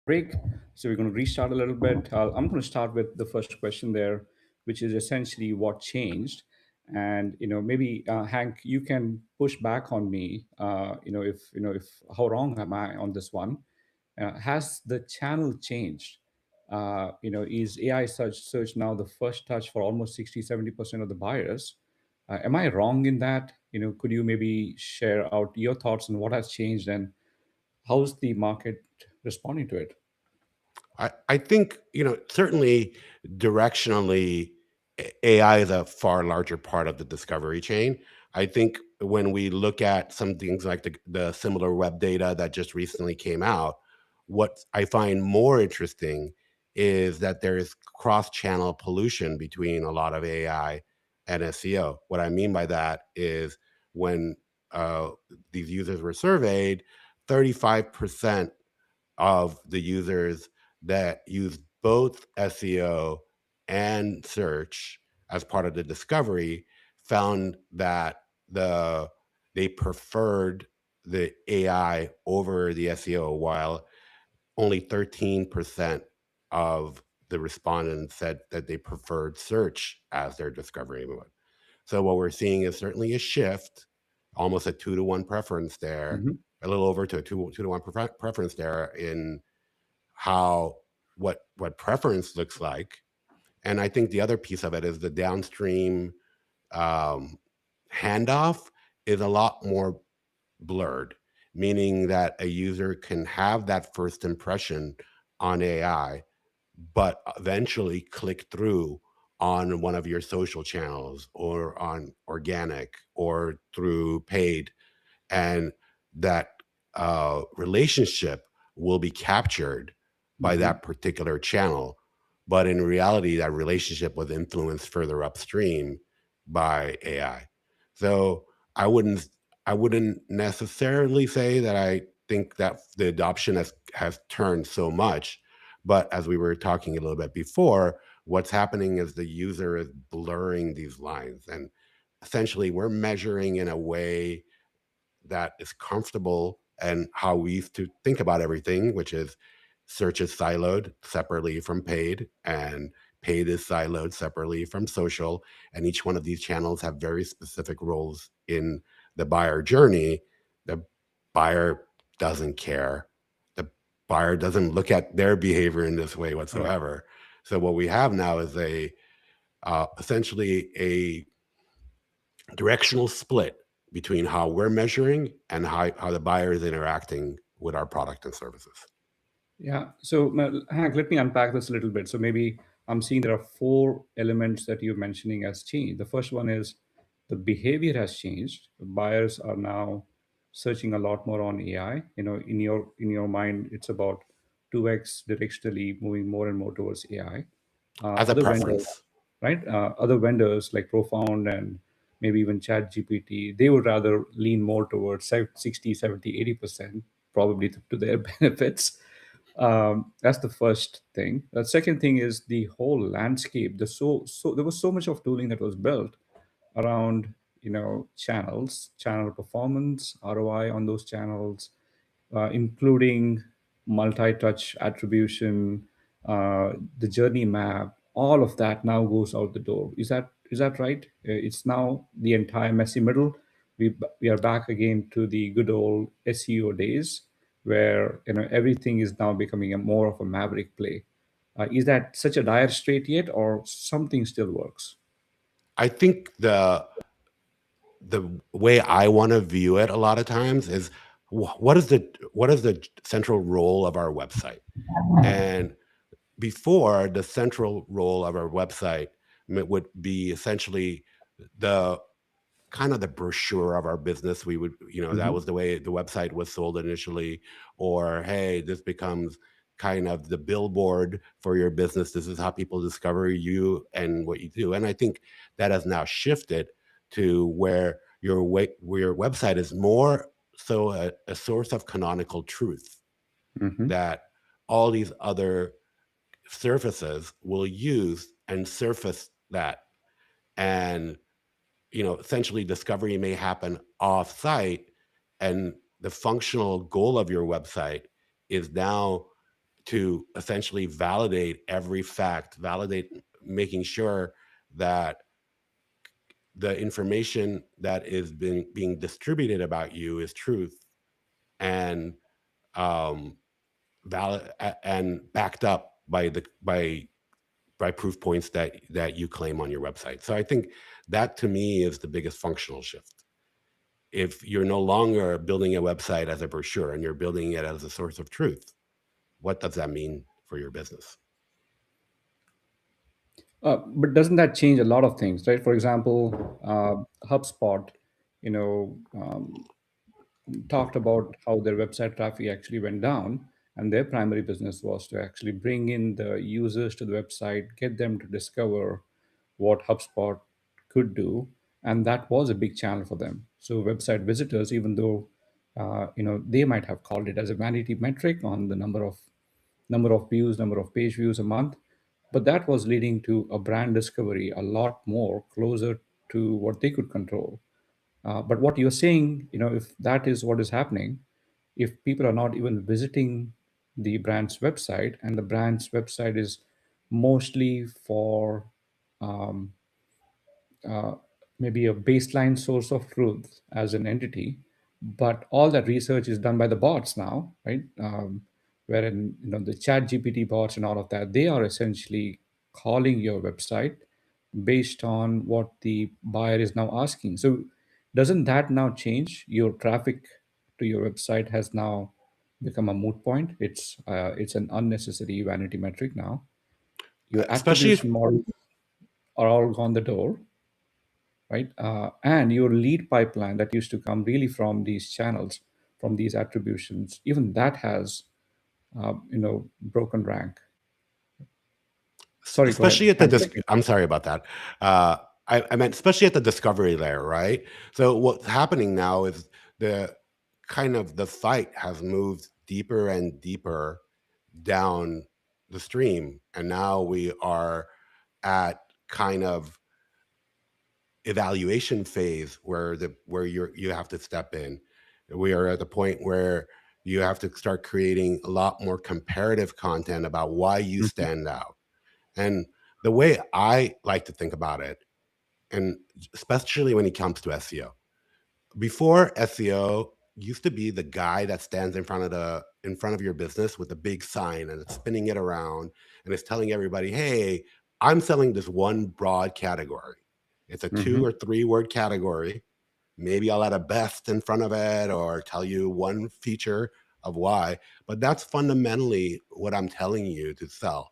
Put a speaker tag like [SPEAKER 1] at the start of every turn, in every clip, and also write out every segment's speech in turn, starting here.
[SPEAKER 1] break. So we're going to restart a little bit. I'm going to start with the first question there, which is essentially what changed. And maybe Hank, you can push back on me. If how wrong am I on this one? Has the channel changed? Is AI search now the first touch for almost 60-70% of the buyers? Am I wrong in that? Could you maybe share out your thoughts on what has changed and how's the market responding to it?
[SPEAKER 2] I think, certainly directionally, AI is a far larger part of the discovery chain. I think when we look at some things like the similar web data that just recently came out, what I find more interesting is that there is cross-channel pollution between a lot of AI and SEO. What I mean by that is when uh, these users were surveyed, 35% of the users that use both SEO and search as part of the discovery found that they preferred the AI over the SEO, while only 13% of the respondents said that they preferred search as their discovery mode. So what we're seeing is certainly a shift, almost a 2-to-1 preference there,
[SPEAKER 1] Mhm.
[SPEAKER 2] a little over to a two to one preference there in how what preference looks like. And I think the other piece of it is the downstream um, handoff is a lot more blurred, meaning that a user can have that first impression on AI, but eventually click through on one of your social channels or on organic or through paid, and that relationship will be captured by
[SPEAKER 1] Mhm.
[SPEAKER 2] that particular channel. But in reality, that relationship was influenced further upstream by AI. So I wouldn't I wouldn't necessarily say that I think that the adoption has turned so much. But as we were talking a little bit before, what's happening is the user is blurring these lines. And essentially, we're measuring in a way that is comfortable and how we used to think about everything, which is search is siloed separately from paid, and paid is siloed separately from social. And each one of these channels have very specific roles in the buyer journey. The buyer doesn't care. The buyer doesn't look at their behavior in this way
[SPEAKER 1] Right.
[SPEAKER 2] whatsoever. So what we have now is essentially a directional split between how we're measuring and how the buyer is interacting with our product and services.
[SPEAKER 1] Yeah. So, Hank, let me unpack this a little bit. So, maybe I'm seeing there are four elements that you're mentioning as change. The first one is the behavior has changed. Buyers are now searching a lot more on AI. In your mind, it's about 2x directionally moving more and more towards AI.
[SPEAKER 2] As a
[SPEAKER 1] Other vendors,
[SPEAKER 2] preference.
[SPEAKER 1] right? Other vendors like Profound and maybe even Chat GPT, they would rather lean more towards 60, 70, 80%, probably to their benefits. That's the first thing. The second thing is the whole landscape. There was so much of tooling that was built around channels, channel performance, ROI on those channels, including multi-touch attribution, the journey map. All of that now goes out the door. Is that right? It's now the entire messy middle. We are back again to the good old SEO days, where everything is now becoming a more of a maverick play. Is that such a dire strait yet, or something still works?
[SPEAKER 2] I think the way I want to view it a lot of times is what is the central role of our website? And before, the central role of our website would be essentially the kind of the brochure of our business. We would, that
[SPEAKER 1] Hmm.
[SPEAKER 2] was the way the website was sold initially. Or, hey, this becomes kind of the billboard for your business. This is how people discover you and what you do. And I think that has now shifted to where where your website is more so a source of canonical truth
[SPEAKER 1] Hmm.
[SPEAKER 2] that all these other surfaces will use and surface that. And essentially discovery may happen off site, and the functional goal of your website is now to essentially validate every fact, validate, making sure that the information that is being distributed about you is truth, and um, valid and backed up by proof points that you claim on your website. So I think that to me is the biggest functional shift. If you're no longer building a website as a brochure and you're building it as a source of truth, what does that mean for your business?
[SPEAKER 1] But doesn't that change a lot of things, right? For example, HubSpot, you know, talked about how their website traffic actually went down, and their primary business was to actually bring in the users to the website, get them to discover what HubSpot could do, and that was a big channel for them. So website visitors, even though they might have called it as a vanity metric on the number of views, number of page views a month, but that was leading to a brand discovery a lot more closer to what they could control. But what you're saying, if that is what is happening, if people are not even visiting the brand's website, and the brand's website is mostly for um, uh, maybe a baseline source of truth as an entity, but all that research is done by the bots now, right? Wherein the Chat GPT bots and all of that, they are essentially calling your website based on what the buyer is now asking. So doesn't that now change your traffic to your website has now become a moot point? It's an unnecessary vanity metric now. Your
[SPEAKER 2] Especially if,
[SPEAKER 1] attribution models are all gone the door, right? And your lead pipeline that used to come really from these channels, from these attributions, even that has, broken rank. Sorry, go ahead.
[SPEAKER 2] especially at the
[SPEAKER 1] I'm cutting you.
[SPEAKER 2] I'm sorry about that. uh I meant especially at the discovery layer, right? So what's happening now is the the fight has moved deeper and deeper down the stream, and now we are at kind of evaluation phase where you have to step in. We are at the point where you have to start creating a lot more comparative content about why you
[SPEAKER 1] Mhm.
[SPEAKER 2] stand out. And the way I like to think about it, and especially when it comes to SEO, before SEO used to be the guy that stands in front of your business with a big sign and it's spinning it around and it's telling everybody, "Hey, I'm selling this one broad category. It's a 2 or 3 word category. Maybe I'll add a best in front of it or tell you one feature of why, but that's fundamentally what I'm telling you to sell."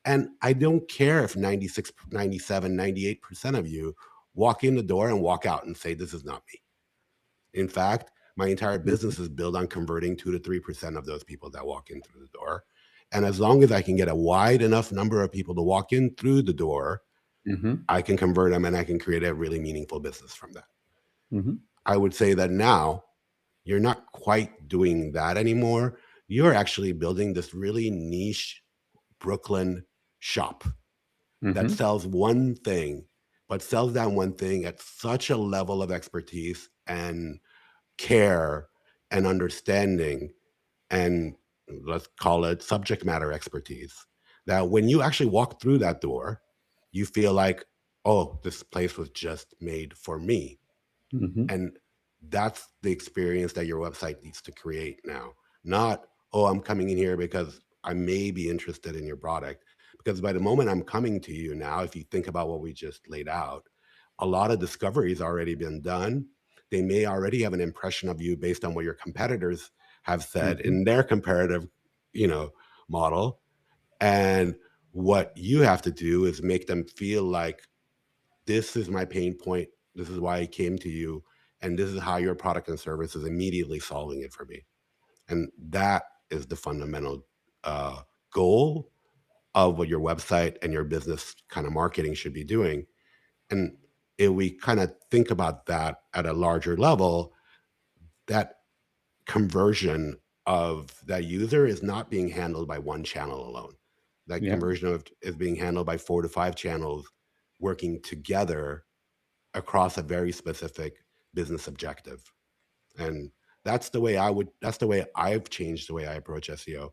[SPEAKER 2] And I don't care if 96, 97, 98% of you walk in the door and walk out and say, "This is not me." In fact, my entire
[SPEAKER 1] Mhm.
[SPEAKER 2] business is built on converting 2 to 3% of those people that walk in through the door. And as long as I can get a wide enough number of people to walk in through the door,
[SPEAKER 1] Mhm.
[SPEAKER 2] I can convert them and I can create a really meaningful business from that.
[SPEAKER 1] Mhm.
[SPEAKER 2] I would say that now you're not quite doing that anymore. You're actually building this really niche Brooklyn shop that
[SPEAKER 1] Mhm.
[SPEAKER 2] sells one thing, but sells that one thing at such a level of expertise and care and understanding, and let's call it subject matter expertise, that when you actually walk through that door, you feel like, oh, this place was just made for me.
[SPEAKER 1] Mhm.
[SPEAKER 2] And that's the experience that your website needs to create now. Not, oh, I'm coming in here because I may be interested in your product. Because by the moment I'm coming to you now, if you think about what we just laid out, a lot of discovery has already been done. They may already have an impression of you based on what your competitors have said
[SPEAKER 1] Mhm.
[SPEAKER 2] in their comparative, you know, model. And what you have to do is make them feel like, this is my pain point. This is why I came to you. And this is how your product and service is immediately solving it for me. And that is the fundamental goal of what your website and your business kind of marketing should be doing. And if we kind of think about that at a larger level, that conversion of that user is not being handled by one channel alone. That
[SPEAKER 1] Yeah.
[SPEAKER 2] conversion of is being handled by 4 to 5 channels working together across a very specific business objective. And that's the way I've changed the way I approach SEO.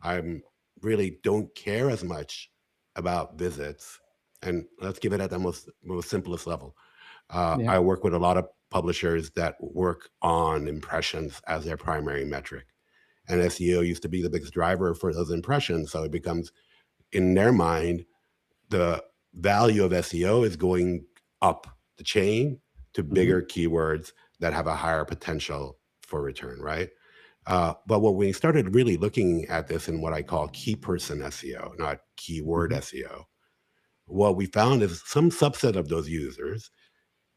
[SPEAKER 2] I'm really don't care as much about visits. And let's give it at the most simplest level.
[SPEAKER 1] Yeah.
[SPEAKER 2] I work with a lot of publishers that work on impressions as their primary metric. And SEO used to be the biggest driver for those impressions. So it becomes, in their mind, the value of SEO is going up the chain to bigger keywords that have a higher potential for return, right? But when we started really looking at this in what I call key person SEO, not keyword
[SPEAKER 1] Hmm.
[SPEAKER 2] SEO, what we found is some subset of those users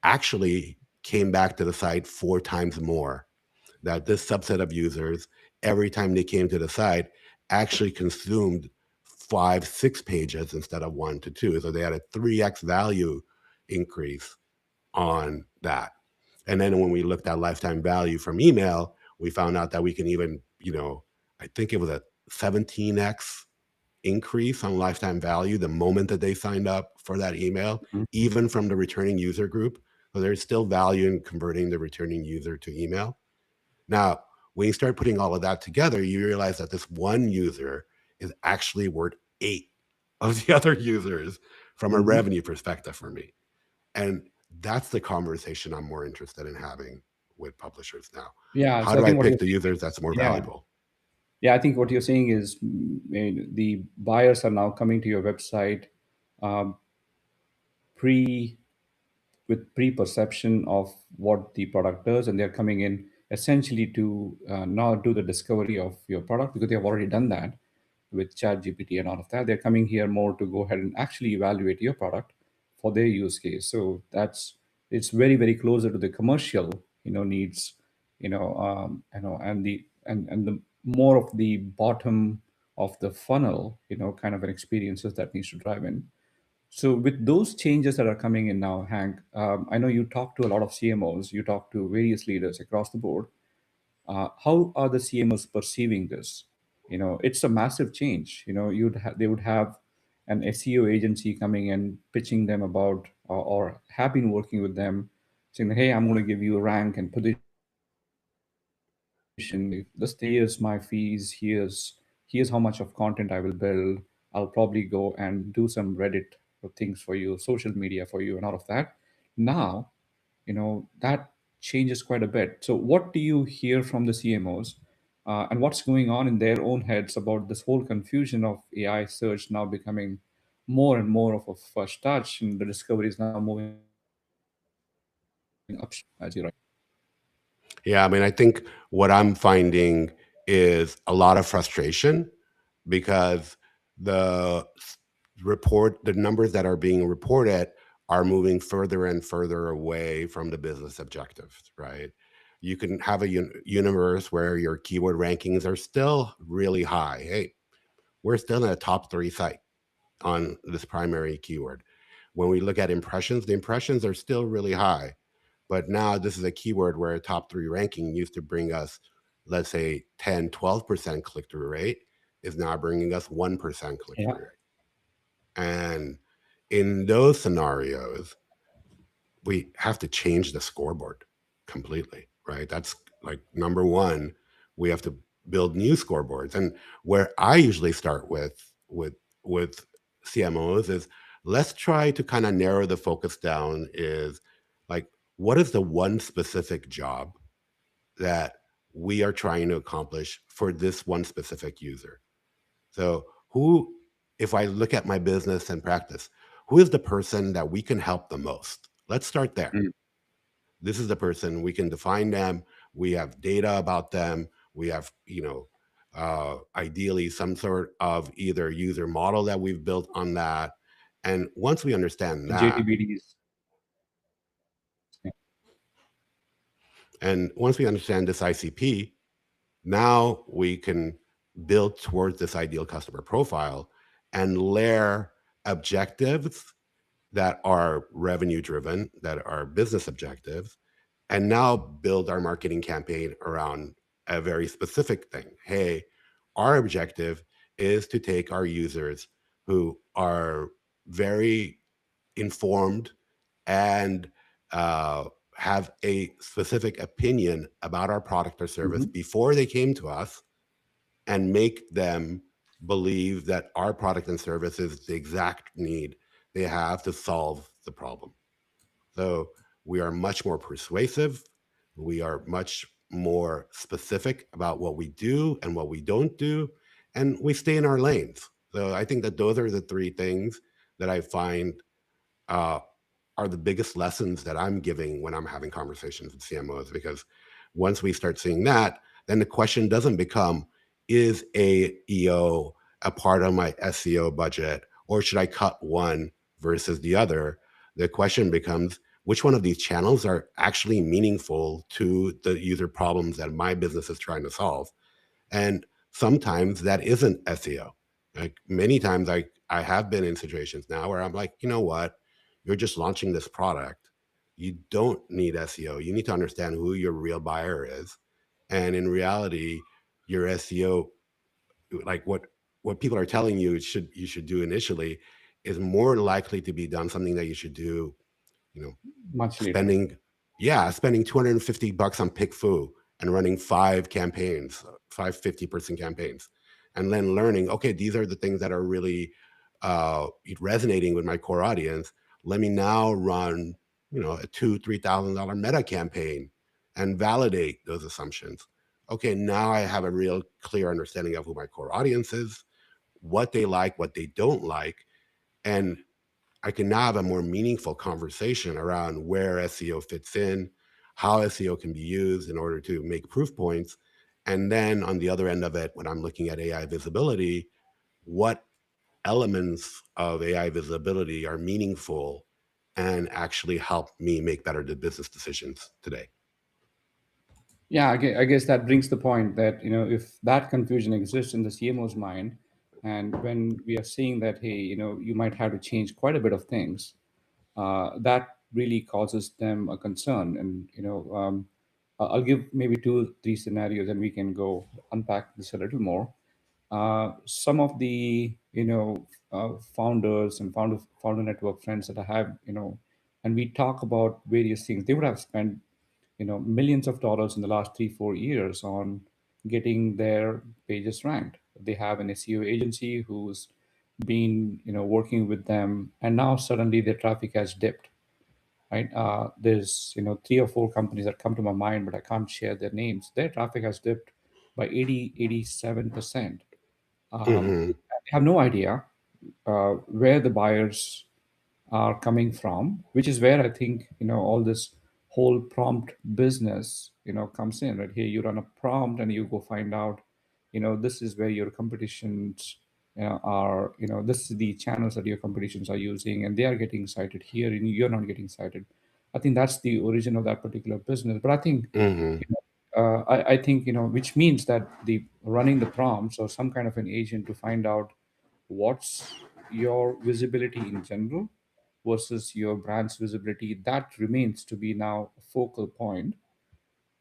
[SPEAKER 2] actually came back to the site 4 times more. That this subset of users, every time they came to the site, actually consumed 5, 6 pages instead of 1 to 2. So they had a 3x value increase on that. And then when we looked at lifetime value from email, we found out that we can even, I think it was a 17x increase on lifetime value the moment that they signed up for that email, even from the returning user group. So there's still value in converting the returning user to email. Now, when you start putting all of that together, you realize that this one user is actually worth 8 of the other users from a
[SPEAKER 1] Hmm.
[SPEAKER 2] revenue perspective for me. And that's the conversation I'm more interested in having with publishers now.
[SPEAKER 1] Yeah.
[SPEAKER 2] How
[SPEAKER 1] So I
[SPEAKER 2] do I
[SPEAKER 1] think what
[SPEAKER 2] pick
[SPEAKER 1] you're
[SPEAKER 2] the users that's more
[SPEAKER 1] yeah.
[SPEAKER 2] valuable?
[SPEAKER 1] Yeah, I think what you're saying is the buyers are now coming to your website um, pre with pre-perception of what the product does, and they're coming in essentially to not do the discovery of your product because they have already done that with ChatGPT and all of that. They're coming here more to go ahead and actually evaluate your product for their use case. So it's very very closer to the commercial needs, and the more of the bottom of the funnel, kind of an experiences that needs to drive in. So with those changes that are coming in now, Hank, I know you talk to a lot of CMOs, you talk to various leaders across the board. How are the CMOs perceiving this? It's a massive change. They would have an SEO agency coming in, pitching them about, or have been working with them, saying, "Hey, I'm going to give you a rank and position. Here's my fees. Here's how much of content I will build. I'll probably go and do some Reddit things for you, social media for you, and all of that." Now, that changes quite a bit. So what do you hear from the CMOs, and what's going on in their own heads about this whole confusion of AI search now becoming more and more of a first touch, and the discovery is now moving upstream as you right?
[SPEAKER 2] Yeah, I mean, I think what I'm finding is a lot of frustration because the numbers that are being reported are moving further and further away from the business objectives, right? You can have a universe where your keyword rankings are still really high. Hey, we're still in a top 3 site on this primary keyword. When we look at impressions, the impressions are still really high. But now this is a keyword where a top 3 ranking used to bring us, let's say, 10, 12% click through rate, is now bringing us 1% click
[SPEAKER 1] Yeah.
[SPEAKER 2] through rate. And in those scenarios, we have to change the scoreboard completely, right? That's like number one. We have to build new scoreboards. And where I usually start with CMOs is, let's try to kind of narrow the focus down is like, what is the one specific job that we are trying to accomplish for this one specific user? So who, if I look at my business and practice, who is the person that we can help the most? Let's start there.
[SPEAKER 1] Mm.
[SPEAKER 2] This is the person. We can define them. We have data about them. We have, ideally some sort of either user model that we've built on that. And once we understand that,
[SPEAKER 1] JTBDs. Yeah.
[SPEAKER 2] and once we understand this ICP, now we can build towards this ideal customer profile and layer objectives that are revenue driven, that are business objectives, and now build our marketing campaign around a very specific thing. Hey, our objective is to take our users who are very informed and have a specific opinion about our product or service
[SPEAKER 1] Mhm.
[SPEAKER 2] before they came to us and make them believe that our product and service is the exact need they have to solve the problem. So we are much more persuasive. We are much more specific about what we do and what we don't do. And we stay in our lanes. So I think that those are the three things that I find uh, are the biggest lessons that I'm giving when I'm having conversations with CMOs. Because once we start seeing that, then the question doesn't become, is AEO a part of my SEO budget, or should I cut one versus the other? The question becomes, which one of these channels are actually meaningful to the user problems that my business is trying to solve? And sometimes that isn't SEO. Like many times I have been in situations now where I'm like, you know what? You're just launching this product. You don't need SEO. You need to understand who your real buyer is. And in reality, your SEO, like what people are telling you should do initially, is more likely to be done something that you should do, you know,
[SPEAKER 1] much later.
[SPEAKER 2] spending yeah, spending $250 on PickFu and running five campaigns, five 50-person campaigns, and then learning, okay, these are the things that are really resonating with my core audience. Let me now run, a $2,000-3,000 meta campaign and validate those assumptions. Okay, now I have a real clear understanding of who my core audience is, what they like, what they don't like, and I can now have a more meaningful conversation around where SEO fits in, how SEO can be used in order to make proof points. And then on the other end of it, when I'm looking at AI visibility, what elements of AI visibility are meaningful and actually help me make better business decisions today?
[SPEAKER 1] Yeah, I guess that brings the point that, if that confusion exists in the CMO's mind, and when we are seeing that, hey, you might have to change quite a bit of things, that really causes them a concern. And, I'll give maybe two, three scenarios, and we can go unpack this a little more. Some of the, founders and founder network friends that I have, and we talk about various things, they would have spent, millions of dollars in the last 3 4 years on getting their pages ranked. They have an SEO agency who's been, working with them, and now suddenly their traffic has dipped. Right? There's, 3 or 4 companies that come to my mind, but I can't share their names. Their traffic has dipped by 87%. They
[SPEAKER 2] Hmm.
[SPEAKER 1] have no idea where the buyers are coming from, which is where I think, all this whole prompt business, comes in. Right here, you run a prompt and you go find out, this is where your competitions, are. This is the channels that your competitions are using, and they are getting cited here, and you're not getting cited. I think that's the origin of that particular business. But I think,
[SPEAKER 2] Hmm.
[SPEAKER 1] I think, which means that the running the prompts or some kind of an agent to find out what's your visibility in general versus your brand's visibility, that remains to be now a focal point.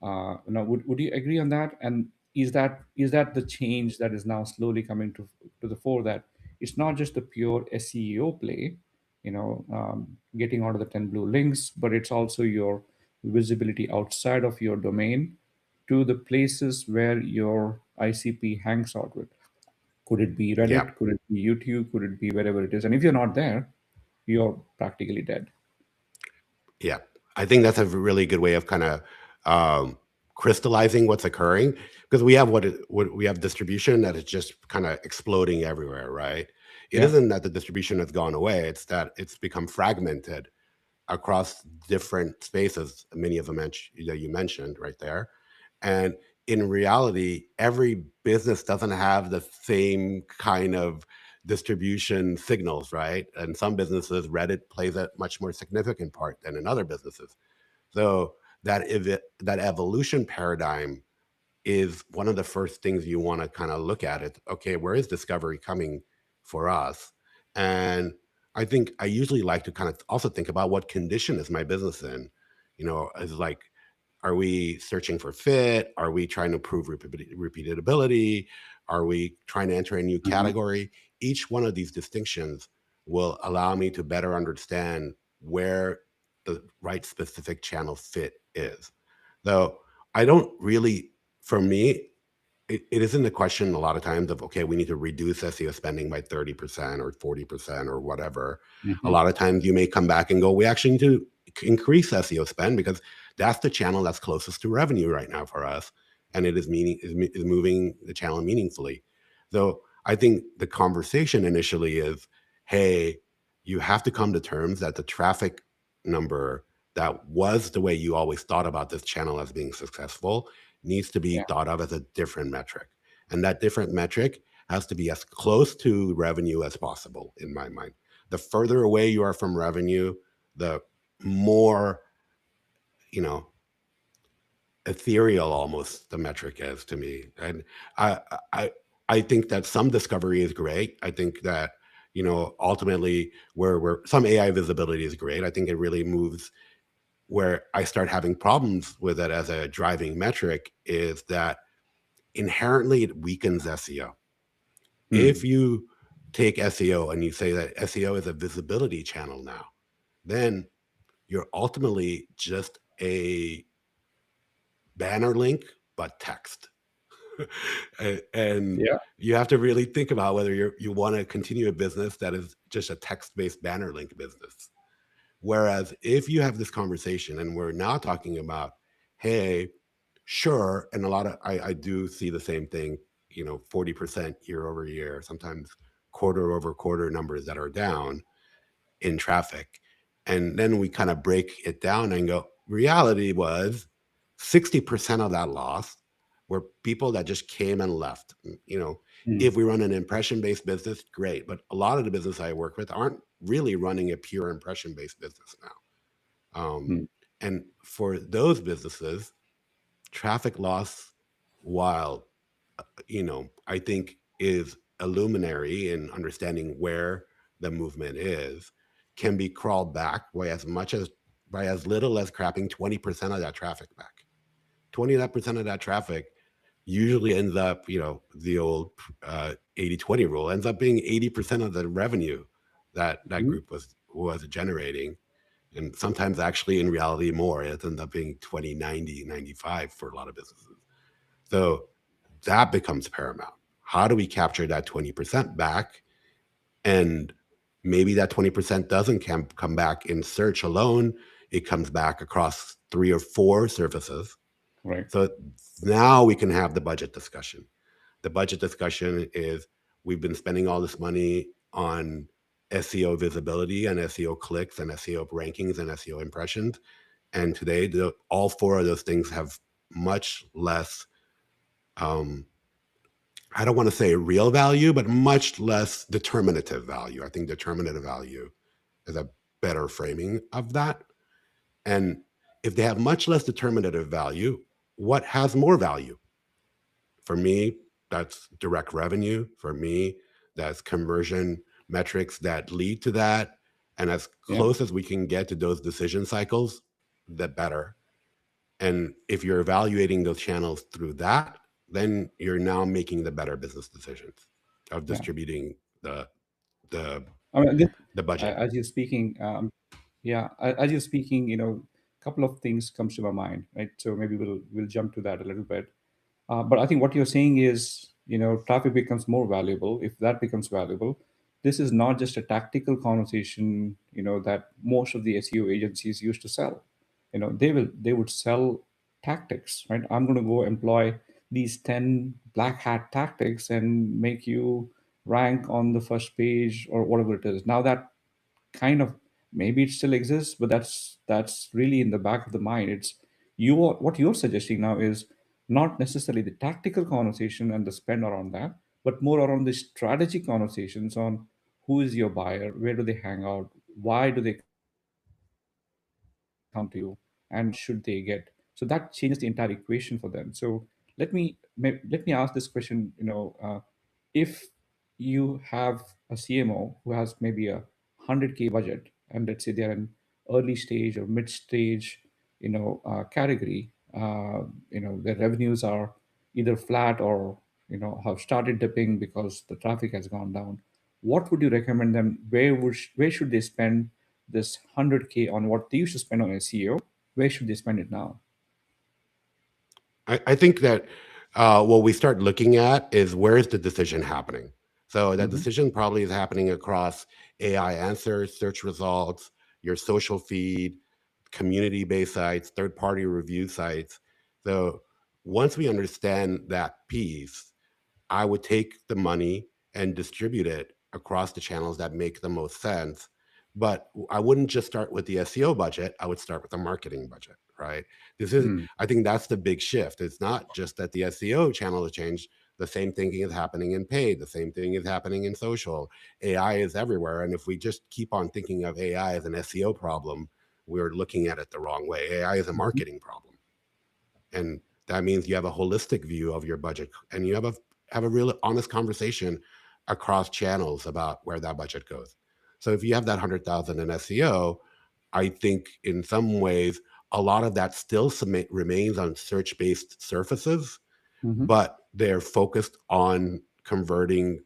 [SPEAKER 1] Would you agree on that? And is that the change that is now slowly coming to the fore, that it's not just a pure SEO play, getting out of the 10 blue links, but it's also your visibility outside of your domain to the places where your ICP hangs out with. Could it be
[SPEAKER 2] Yeah.
[SPEAKER 1] Reddit? Could it be YouTube? Could it be wherever it is? And if you're not there, you're practically dead.
[SPEAKER 2] Yeah, I think that's a really good way of kind of um, crystallizing what's occurring, because we have what we have distribution that is just kind of exploding everywhere, right? It
[SPEAKER 1] Yeah.
[SPEAKER 2] isn't that the distribution has gone away; it's that it's become fragmented across different spaces. Many of them that you mentioned right there, and in reality, every business doesn't have the same kind of distribution signals, right? And some businesses, Reddit plays a much more significant part than in other businesses. So that evolution paradigm is one of the first things you want to kind of look at it. Okay, where is discovery coming for us? And I think I usually like to kind of also think about what condition is my business in. Is like, are we searching for fit? Are we trying to prove repeatability? Are we trying to enter a new
[SPEAKER 1] Mhm.
[SPEAKER 2] category? Each one of these distinctions will allow me to better understand where the right specific channel fit is. Though I don't really, for me, it isn't a question a lot of times of, okay, we need to reduce SEO spending by 30% or 40% or whatever. A
[SPEAKER 1] Mhm.
[SPEAKER 2] lot of times you may come back and go, we actually need to increase SEO spend because that's the channel that's closest to revenue right now for us. And it is moving the channel meaningfully. So I think the conversation initially is, hey, you have to come to terms that the traffic number that was the way you always thought about this channel as being successful needs to be
[SPEAKER 1] Yeah.
[SPEAKER 2] thought of as a different metric. And that different metric has to be as close to revenue as possible, in my mind. The further away you are from revenue, the more, you know, ethereal almost the metric is to me. And I I I think that some discovery is great. I think that, ultimately where some AI visibility is great. I think it really moves. Where I start having problems with it as a driving metric is that inherently it weakens SEO. If
[SPEAKER 1] Mm.
[SPEAKER 2] you take SEO and you say that SEO is a visibility channel now, then you're ultimately just a banner link, but text. And
[SPEAKER 1] Yeah.
[SPEAKER 2] you have to really think about whether you want to continue a business that is just a text-based banner link business. Whereas if you have this conversation and we're now talking about, hey, sure, and I do see the same thing, 40% year over year, sometimes quarter over quarter numbers that are down in traffic. And then we kind of break it down and go, reality was 60% of that loss were people that just came and left. If
[SPEAKER 1] Mm.
[SPEAKER 2] we run an impression based business, great. But a lot of the business I work with aren't really running a pure impression based business now.
[SPEAKER 1] Mm.
[SPEAKER 2] And for those businesses, traffic loss, while I think is illuminary in understanding where the movement is, can be crawled back by as little as crapping 20% of that traffic back. 20% of that traffic usually ends up, the old 80/20 rule ends up being 80% of the revenue that
[SPEAKER 1] Mhm.
[SPEAKER 2] group was generating. And sometimes actually in reality more. It ends up being 20, 90, 95 for a lot of businesses. So that becomes paramount. How do we capture that 20% back? And maybe that 20% doesn't come back in search alone. It comes back across 3 or 4 surfaces.
[SPEAKER 1] Right.
[SPEAKER 2] So now we can have the budget discussion. The budget discussion is, we've been spending all this money on SEO visibility and SEO clicks and SEO rankings and SEO impressions. And today, all 4 of those things have much less, um, I don't want to say real value, but much less determinative value. I think determinative value is a better framing of that. And if they have much less determinative value, what has more value? For me, that's direct revenue. For me, that's conversion metrics that lead to that. And as
[SPEAKER 1] Yeah.
[SPEAKER 2] close as we can get to those decision cycles, the better. And if you're evaluating those channels through that, then you're now making the better business decisions of
[SPEAKER 1] Yeah.
[SPEAKER 2] distributing the
[SPEAKER 1] I mean,
[SPEAKER 2] the budget.
[SPEAKER 1] as you're speaking, yeah, as you're speaking, a couple of things comes to my mind, right? So maybe we'll jump to that a little bit. But I think what you're saying is, traffic becomes more valuable. If that becomes valuable, this is not just a tactical conversation, that most of the SEO agencies used to sell. They would sell tactics, right? I'm going to go employ these 10 black hat tactics and make you rank on the first page or whatever it is. Now that kind of, maybe it still exists, but that's really in the back of the mind. It's what you're suggesting now is not necessarily the tactical conversation and the spend around that, but more around the strategic conversations on who is your buyer, where do they hang out, why do they come to you, and what should they get. So that changes the entire equation for them. So let me ask this question. If you have a CMO who has maybe a 100K budget, and let's say they're in early stage or mid stage, category, their revenues are either flat or have started dipping because the traffic has gone down. What would you recommend them? Where should they spend this 100K on what they used to spend on SEO? Where should they spend it now?
[SPEAKER 2] I think that What we start looking at is where is the decision happening. So that
[SPEAKER 1] Hmm.
[SPEAKER 2] decision probably is happening across AI answers, search results, your social feed, community-based sites, third-party review sites. So once we understand that piece, I would take the money and distribute it across the channels that make the most sense. But I wouldn't just start with the SEO budget. I would start with the marketing budget, right? This is,
[SPEAKER 1] Mm.
[SPEAKER 2] I think that's the big shift. It's not just that the SEO channel has changed. The same thinking is happening in paid. The same thing is happening in social. AI is everywhere. And if we just keep on thinking of AI as an SEO problem, we're looking at it the wrong way. AI is a
[SPEAKER 1] Mhm.
[SPEAKER 2] marketing problem. And that means you have a holistic view of your budget and you have a real honest conversation across channels about where that budget goes. So if you have that 100,000 in SEO, I think in some ways a lot of that still remains on search-based surfaces,
[SPEAKER 1] Mhm.
[SPEAKER 2] but they're focused on converting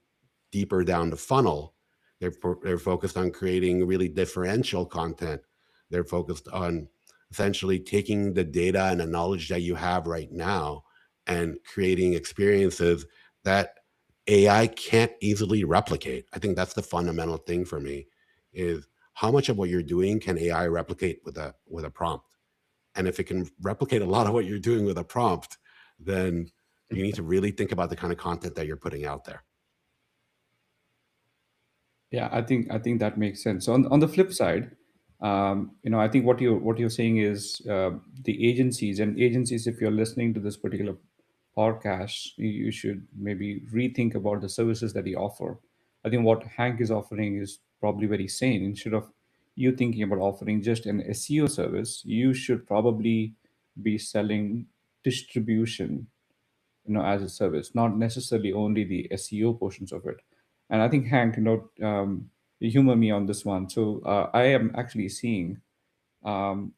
[SPEAKER 2] deeper down the funnel. They're focused on creating really differential content. They're focused on essentially taking the data and the knowledge that you have right now and creating experiences that AI can't easily replicate. I think that's the fundamental thing for me is how much of what you're doing can AI replicate with a prompt? And if it can replicate a lot of what you're doing with a prompt, then you need to really think about the kind of content that you're putting out there.
[SPEAKER 1] Yeah, I think that makes sense. So on the flip side, I think what you're saying is the agencies. If you're listening to this particular podcast, you should maybe rethink about the services that you offer. I think what Hank is offering is probably very sane. Instead of you thinking about offering just an SEO service, you should probably be selling distribution, as a service, not necessarily only the SEO portions of it. And I think Hank, humor me on this one. So I am actually seeing um,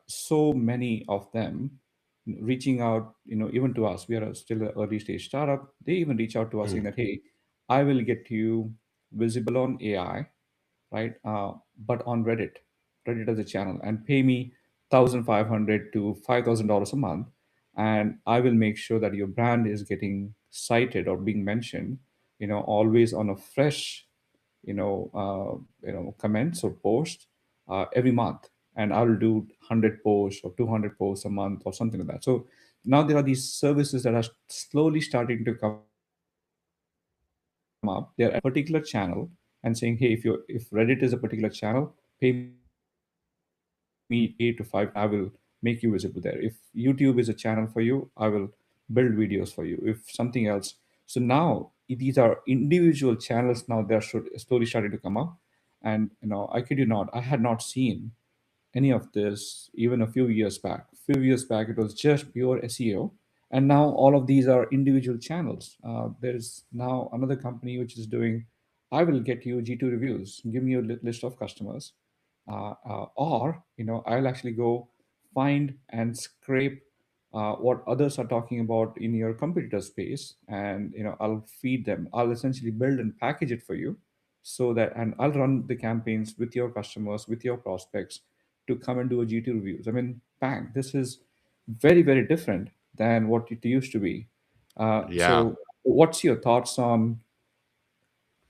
[SPEAKER 1] so many of them reaching out, even to us. We are still an early stage startup. They even reach out to us saying
[SPEAKER 2] Mm.
[SPEAKER 1] that, hey, I will get you visible on AI, right? But on Reddit as a channel, and pay me $1,500 to $5,000 a month, and I will make sure that your brand is getting cited or being mentioned, always on a fresh, comments or posts every month, and I'll do 100 posts or 200 posts a month or something like that. So now there are these services that are slowly starting to come up. They're adding particular channel and saying, hey, if Reddit is a particular channel, pay me $8 to $5 and I will make you visible there. If YouTube is a channel for you, I will build videos for you. If something else. So now these are individual channels now they're slowly starting to come up. And I kid you not, I had not seen any of this even a few years back. A few years back, it was just pure SEO, and now all of these are individual channels. There is now another company which is doing. I will get you G2 reviews. Give me a list of customers, or I'll actually go find and scrape what others are talking about in your competitor space, and I'll feed them. I'll essentially build and package it for you, so that, and I'll run the campaigns with your customers, with your prospects, to come and do a G2 reviews. I mean, bang, this is very, very different than what it used to be.
[SPEAKER 2] Yeah.
[SPEAKER 1] So, what's your thoughts on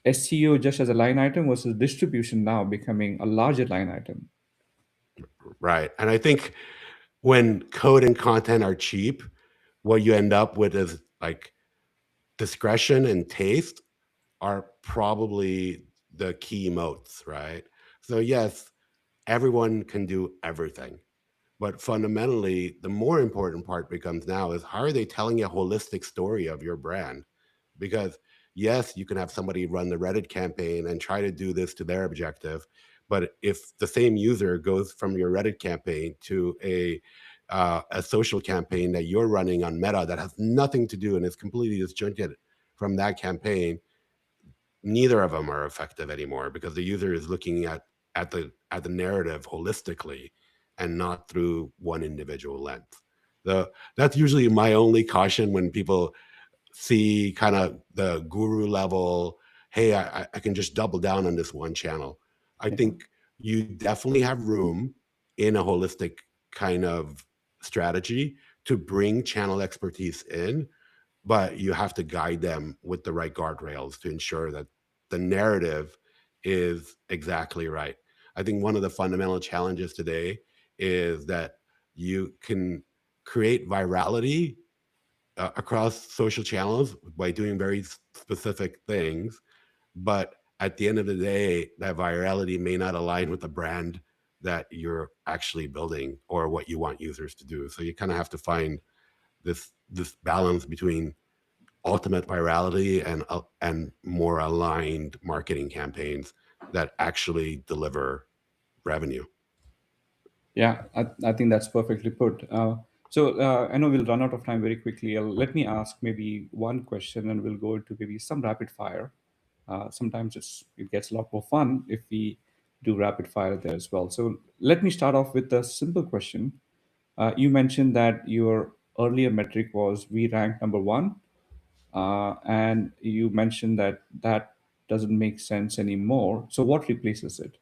[SPEAKER 1] SEO just as a line item versus distribution now becoming a larger line item?
[SPEAKER 2] Right. And I think when code and content are cheap, what you end up with is like discretion and taste are probably the key moats, right? So, yes, everyone can do everything. But fundamentally, the more important part becomes now is how are they telling a holistic story of your brand? Because yes, you can have somebody run the Reddit campaign and try to do this to their objective, but if the same user goes from your Reddit campaign to a social campaign that you're running on Meta that has nothing to do and is completely disjointed from that campaign, neither of them are effective anymore because the user is looking at the narrative holistically and not through one individual lens. So that's usually my only caution when people see kind of the guru level, hey, I can just double down on this one channel. I
[SPEAKER 1] Yeah.
[SPEAKER 2] think you definitely have room in a holistic kind of strategy to bring channel expertise in, but you have to guide them with the right guardrails to ensure that the narrative is exactly right. I think one of the fundamental challenges today is that you can create virality across social channels by doing very specific things, but at the end of the day, that virality may not align with the brand that you're actually building or what you want users to do. So you kind of have to find this balance between ultimate virality and more aligned marketing campaigns that actually deliver revenue.
[SPEAKER 1] Yeah, I think that's perfectly put. I know we'll run out of time very quickly. Let me ask maybe one question and we'll go into maybe some rapid fire. Sometimes it gets a lot more fun if we do rapid fire there as well. So let me start off with a simple question. You mentioned that your earlier metric was we ranked number one, and you mentioned that that doesn't make sense anymore. So what replaces it?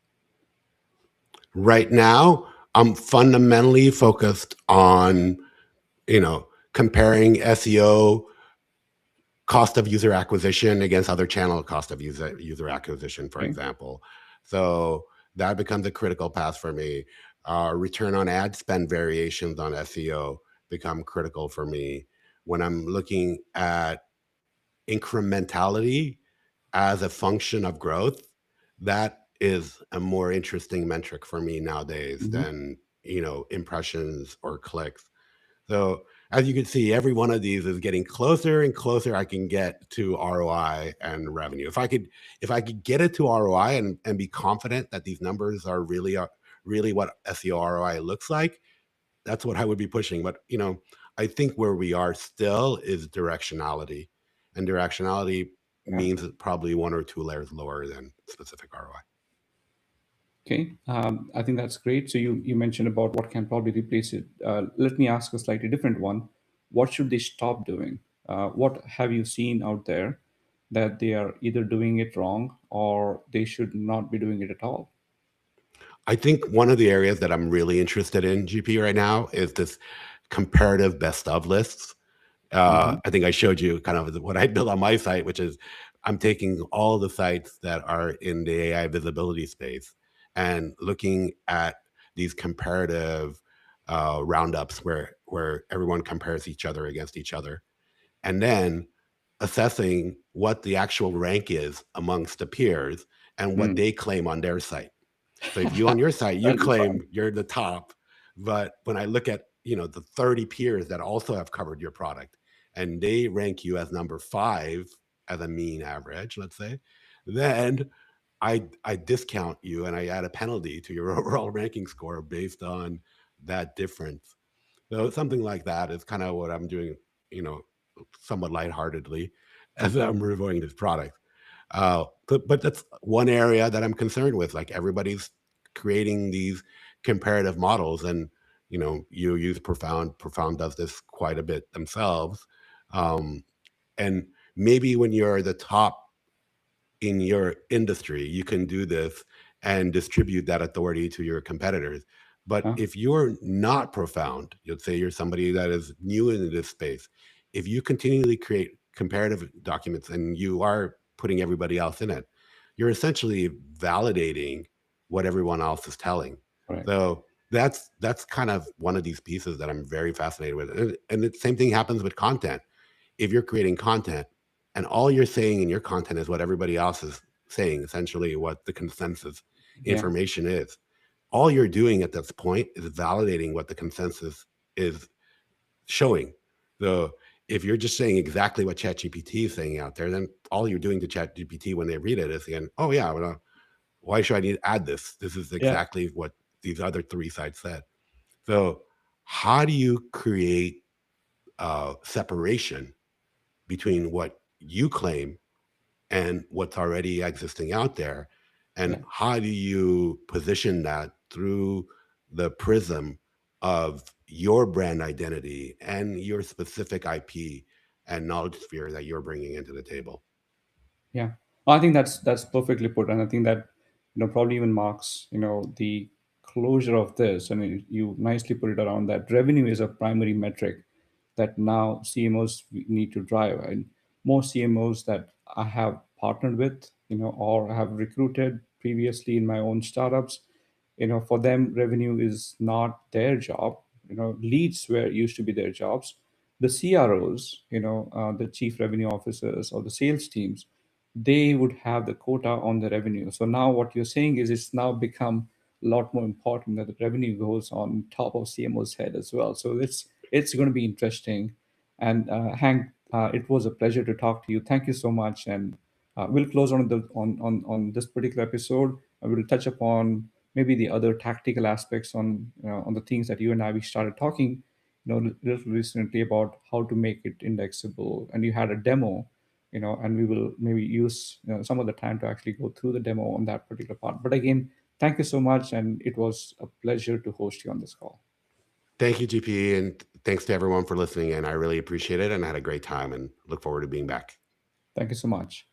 [SPEAKER 2] Right now, I'm fundamentally focused on, comparing SEO cost of user acquisition against other channel cost of user acquisition, for
[SPEAKER 1] Okay.
[SPEAKER 2] example. So that becomes a critical path for me. Return on ad spend variations on SEO become critical for me. When I'm looking at incrementality as a function of growth, that is a more interesting metric for me nowadays
[SPEAKER 1] Mhm.
[SPEAKER 2] than, impressions or clicks. So as you can see, every one of these is getting closer and closer I can get to ROI and revenue. If I could get it to ROI and be confident that these numbers are really what SEO ROI looks like, that's what I would be pushing. But I think where we are still is directionality. And directionality
[SPEAKER 1] Yeah.
[SPEAKER 2] means it's probably one or two layers lower than specific ROI.
[SPEAKER 1] Okay, I think that's great. So you mentioned about what can probably replace it. Let me ask a slightly different one. What should they stop doing? What have you seen out there that they are either doing it wrong or they should not be doing it at all?
[SPEAKER 2] I think one of the areas that I'm really interested in, GP, right now is this comparative best of lists.
[SPEAKER 1] Hmm.
[SPEAKER 2] I think I showed you kind of what I built on my site, which is I'm taking all the sites that are in the AI visibility space and looking at these comparative roundups where everyone compares each other against each other, and then assessing what the actual rank is amongst the peers and what
[SPEAKER 1] Mm.
[SPEAKER 2] they claim on their site. So if you on your site, you
[SPEAKER 1] That'll be
[SPEAKER 2] claim
[SPEAKER 1] fun.
[SPEAKER 2] you're the top, but when I look at, the 30 peers that also have covered your product and they rank you as number 5 as a mean average, let's say, then I discount you and I add a penalty to your overall ranking score based on that difference. So something like that is kind of what I'm doing, you know, somewhat lightheartedly as I'm reviewing this product. But that's one area that I'm concerned with. Like everybody's creating these comparative models, and you use Profound. Profound does this quite a bit themselves, um, and maybe when you're the top in your industry, you can do this and distribute that authority to your competitors. But
[SPEAKER 1] Huh?
[SPEAKER 2] if you're not Profound, you'd say you're somebody that is new in this space, if you continually create comparative documents and you are putting everybody else in it, you're essentially validating what everyone else is telling.
[SPEAKER 1] Correct.
[SPEAKER 2] So that's kind of one of these pieces that I'm very fascinated with. And the same thing happens with content. If you're creating content and all you're saying in your content is what everybody else is saying, essentially what the consensus
[SPEAKER 1] Yeah.
[SPEAKER 2] information is, all you're doing at this point is validating what the consensus is showing. So if you're just saying exactly what ChatGPT is saying out there, then all you're doing to ChatGPT when they read it is saying, "Oh yeah, well, why should I need to add this? This is
[SPEAKER 1] Yeah.
[SPEAKER 2] exactly what these other three sites said." So how do you create separation between what you claim and what's already existing out there? And
[SPEAKER 1] Yeah.
[SPEAKER 2] how do you position that through the prism of your brand identity and your specific IP and knowledge sphere that you're bringing into the table?
[SPEAKER 1] Yeah, I think that's perfectly put, and I think that probably even marks the closure of this. And you nicely put it around that revenue is a primary metric, that now CMOs need to drive. And most CMOs that I have partnered with, or have recruited previously in my own startups, for them, revenue is not their job. Leads were used to be their jobs. The CROs, the chief revenue officers or the sales teams, they would have the quota on the revenue. So now what you're saying is it's now become a lot more important that the revenue goes on top of CMO's head as well. So it's going to be interesting. And Hank, it was a pleasure to talk to you. Thank you so much. And we'll close on on this particular episode. I will touch upon maybe the other tactical aspects on the things that you and I we started talking, little recently about how to make it indexable. And you had a demo, and we will maybe use some of the time to actually go through the demo on that particular part. But again, thank you so much, and it was a pleasure to host you on this call.
[SPEAKER 2] Thank you, GP, and thanks to everyone for listening in. I really appreciate it and I had a great time and look forward to being back.
[SPEAKER 1] Thank you so much.